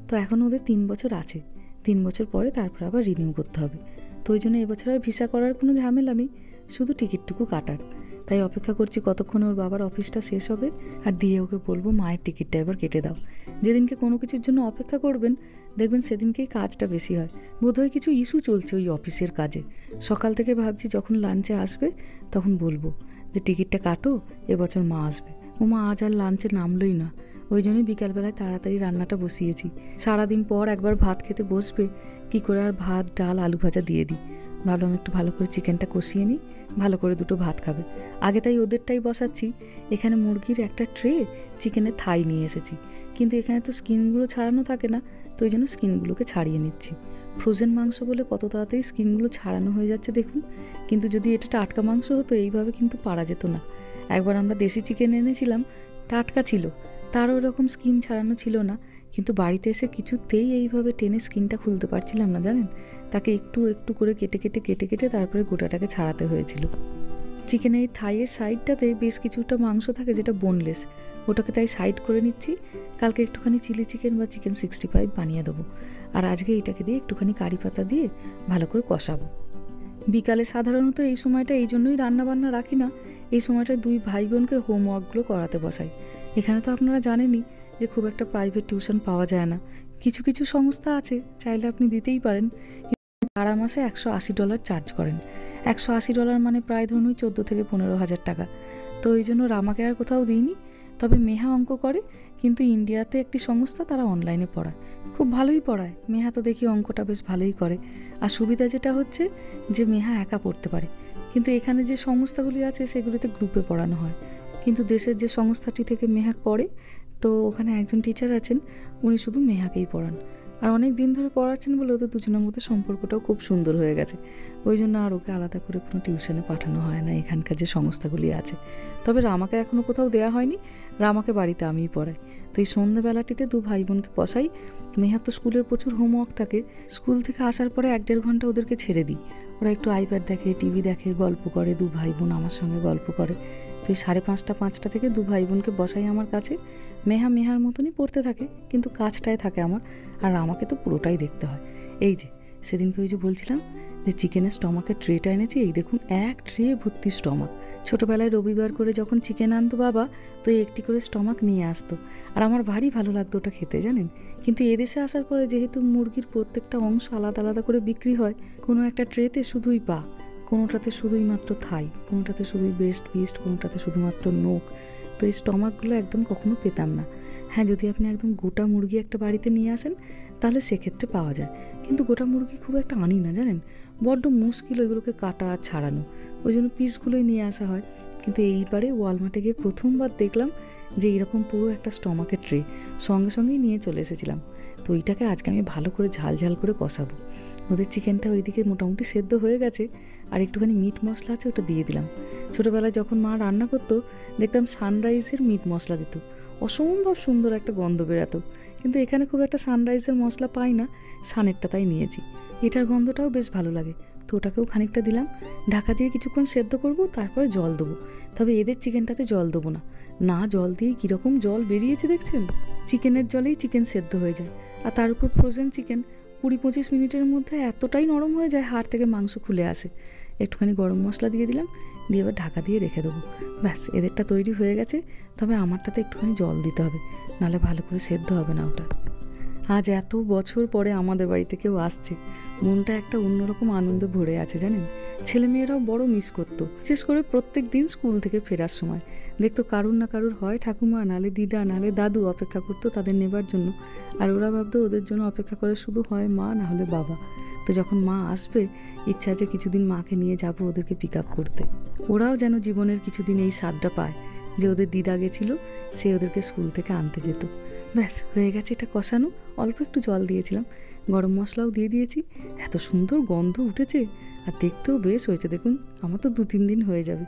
তো এখন ওদের 3 বছর আছে, 3 বছর পরে তারপর আবার রিনিউ করতে হবে। তো ওই জন্য এবছর আর ভিসা করার কোনো ঝামেলা নেই, শুধু টিকিটটুকু কাটার। তাই অপেক্ষা করছি কতক্ষণে ওর বাবার অফিসটা শেষ হবে আর দিয়ে ওকে বলবো মায়ের টিকিটটা এবার কেটে দাও। যেদিনকে কোনো কিছুর জন্য অপেক্ষা করবেন দেখবেন সেদিনকেই কাজটা বেশি হয়। বোধহয় কিছু ইস্যু চলছে ওই অফিসের কাজে। সকাল থেকে ভাবছি যখন লাঞ্চে আসবে তখন বলবো যে টিকিটটা কাটো, এবছর মা আসবে। ও মা আজ আর লাঞ্চে নামলই না, ওই জন্যই বিকালবেলায় তাড়াতাড়ি রান্নাটা বসিয়েছি। সারাদিন পর একবার ভাত খেতে বসবে, কি করে আর ভাত ডাল আলু ভাজা দিয়ে দিই। ভাবলাম একটু ভালো করে চিকেনটা কষিয়ে নিই, ভালো করে দুটো ভাত খাবে আগে, তাই ওদেরটাই বসাচ্ছি। এখানে মুরগির একটা ট্রে চিকেনের থাই নিয়ে এসেছি, কিন্তু এখানে তো স্কিনগুলো ছাড়ানো থাকে না, তো ওই জন্য স্কিনগুলোকে ছাড়িয়ে নিচ্ছি। ফ্রোজেন মাংস বলে কত তাড়াতাড়ি স্কিনগুলো ছাড়ানো হয়ে যাচ্ছে দেখুন, কিন্তু যদি এটা টাটকা মাংস হতো এইভাবে কিন্তু পারা যেত না। একবার আমরা দেশি চিকেন এনেছিলাম, টাটকা ছিল, তারও এরকম স্কিন ছাড়ানো ছিল না, কিন্তু বাড়িতে এসে কিছুতেই এইভাবে টেনে স্কিনটা খুলতে পারছিলাম না জানেন। তাকে একটু একটু করে কেটে তারপরে গোটাটাকে ছাড়াতে হয়েছিল। চিকেনের এই থাইয়ের সাইডটাতে বেশ কিছুটা মাংস থাকে যেটা বোনলেস, ওটাকে তাই সাইড করে নিচ্ছি। কালকে একটুখানি চিলি চিকেন বা চিকেন 65 বানিয়ে দেবো, আর আজকে এটাকে দিয়ে একটুখানি কারি পাতা দিয়ে ভালো করে কষাবো। বিকালে সাধারণত এই সময়টা এই জন্যই রান্নাবান্না রাখি না, এই সময়টায় দুই ভাই বোনকে হোমওয়ার্কগুলো করাতে বসাই। এখানে তো আপনারা জানেনই যে খুব একটা প্রাইভেট টিউশন পাওয়া যায় না, কিছু কিছু সংস্থা আছে, চাইলে আপনি দিতেই পারেন। সারা মাসে $180 চার্জ করেন। $180 মানে প্রায় ধরুন 14 থেকে 15,000 টাকা। তো এই জন্য রামাকে আর কোথাও দিইনি। তবে মেহা অঙ্ক করে, কিন্তু ইন্ডিয়াতে একটি সংস্থা তারা অনলাইনে পড়ায়, খুব ভালোই পড়ায়। মেহা তো দেখি অঙ্কটা বেশ ভালোই করে। আর সুবিধা যেটা হচ্ছে যে মেহা একা পড়তে পারে, কিন্তু এখানে যে সংস্থাগুলি আছে সেগুলিতে গ্রুপে পড়ানো হয়। কিন্তু দেশের যে সংস্থাটি থেকে মেহা পড়ে, তো ওখানে একজন টিচার আছেন, উনি শুধু মেহাকেই পড়ান। আর অনেক দিন ধরে পড়াচ্ছেন বলে ওদের দুজনের মধ্যে সম্পর্কটাও খুব সুন্দর হয়ে গেছে। ওই জন্য আর ওকে আলাদা করে কোনো টিউশনে পাঠানো হয় না এখানকার যে সংস্থাগুলি আছে। তবে রামাকে এখনও কোথাও দেওয়া হয়নি, রামাকে বাড়িতে আমিই পড়াই। তো এই সন্ধ্যাবেলাটিতে দু ভাই বোনকে বসাই। মেহার তো স্কুলের প্রচুর হোমওয়ার্ক থাকে, স্কুল থেকে আসার পরে 1-1.5 ঘন্টা ওদেরকে ছেড়ে দিই। ওরা একটু আইপ্যাড দেখে, টিভি দেখে, গল্প করে, দু ভাই বোন আমার সঙ্গে গল্প করে। তো এই 5:30 থেকে দু ভাই বোনকে বসাই আমার কাছে। মেহা মেহার মতনই পড়তে থাকে, কিন্তু কাজটায় থাকে আমার, আর আমাকে তো পুরোটাই দেখতে হয়। এই যে সেদিনকে ওই যে বলছিলাম যে চিকেনের স্টমাকের ট্রেটা এনেছি, এই দেখুন এক ট্রে ভর্তি স্টমাক। ছোটোবেলায় রবিবার করে যখন চিকেন আনতো বাবা, তো একটি করে স্টমাক নিয়ে আসতো, আর আমার ভারী ভালো লাগতো ওটা খেতে জানেন। কিন্তু এদেশে আসার পরে যেহেতু মুরগির প্রত্যেকটা অংশ আলাদা আলাদা করে বিক্রি হয়, কোনো একটা ট্রেতে শুধুই পা, কোনোটাতে শুধুই মাত্র থাই, কোনোটাতে শুধুই ব্রেস্ট পিস, কোনোটাতে শুধুমাত্র নোক। তো এই স্টমাকগুলো একদম কখনো পেতাম না। হ্যাঁ, যদি আপনি একদম গোটা মুরগি একটা বাড়িতে নিয়ে আসেন তাহলে সেক্ষেত্রে পাওয়া যায়, কিন্তু গোটা মুরগি খুব একটা আনি না জানেন, বড্ড মুশকিল ওইগুলোকে কাটা আর ছাড়ানো, ওই জন্য পিসগুলোই নিয়ে আসা হয়। কিন্তু এইবারে ওয়ালমার্টে গিয়ে প্রথমবার দেখলাম যে এরকম পুরো একটা স্টমাকের ট্রে, সঙ্গে সঙ্গেই নিয়ে চলে এসেছিলাম। তো এইটাকে আজকে আমি ভালো করে ঝাল ঝাল করে কষাবো। ওদের চিকেনটা ওইদিকে মোটামুটি সেদ্ধ হয়ে গেছে, আর একটুখানি মিট মশলা আছে ওটা দিয়ে দিলাম। ছোটোবেলায় যখন মা রান্না করতো দেখতাম সানরাইজের মিট মশলা দিত, অসম্ভব সুন্দর একটা গন্ধ বেরাতো। কিন্তু এখানে খুব একটা সানরাইজের মশলা পাই না, সানেরটা তাই নিয়েছি। এটার গন্ধটাও বেশ ভালো লাগে, তো ওটাকেও খানিকটা দিলাম। ঢাকা দিয়ে কিছুক্ষণ সেদ্ধ করব, তারপরে জল দেবো। তবে এদের চিকেনটাতে জল দেবো না, না জল দিয়ে কীরকম জল বেরিয়েছে দেখছেন। চিকেনের জলেই চিকেন সেদ্ধ হয়ে যায়, আর তার উপর ফ্রোজেন চিকেন 20-25 মিনিটের মধ্যে এতটাই নরম হয়ে যায় হাড় থেকে মাংস খুলে আসে। একটুখানি গরম মশলা দিয়ে দিলাম, দিয়ে এবার ঢাকা দিয়ে রেখে দেবো। ব্যাস, এদেরটা তৈরি হয়ে গেছে। তবে আমারটাতে একটুখানি জল দিতে হবে, নাহলে ভালো করে সেদ্ধ হবে না ওটা। আজ এত বছর পরে আমাদের বাড়িতে কেউ আসছে, মনটা একটা অন্যরকম আনন্দে ভরে আছে জানেন। ছেলেমেয়েরাও বড় মিস করতো, বিশেষ করে প্রত্যেক দিন স্কুল থেকে ফেরার সময় দেখতো কারুর না কারুর হয় ঠাকুমা, নালে দিদা, নালে দাদু অপেক্ষা করতো তাদের নেবার জন্য। আর ওরা ভাবতো ওদের জন্য অপেক্ষা করে শুধু হয় মা, না হলে বাবা। তো যখন মা আসবে, ইচ্ছা আছে কিছুদিন মাকে নিয়ে যাব ওদেরকে পিক আপ করতে। ওরাও যেন জীবনের কিছুদিন এই স্বাদটা পায় যে ওদের দিদা গেছিলো, সে ওদেরকে স্কুল থেকে আনতে যেত। ব্যাস হয়ে গেছে এটা কষানো, অল্প একটু জল দিয়েছিলাম, গরম মশলাও দিয়ে দিয়েছি। এত সুন্দর গন্ধ উঠেছে, আর দেখতেও বেশ হয়েছে। দেখুন আমার তো 2-3 দিন হয়ে যাবে।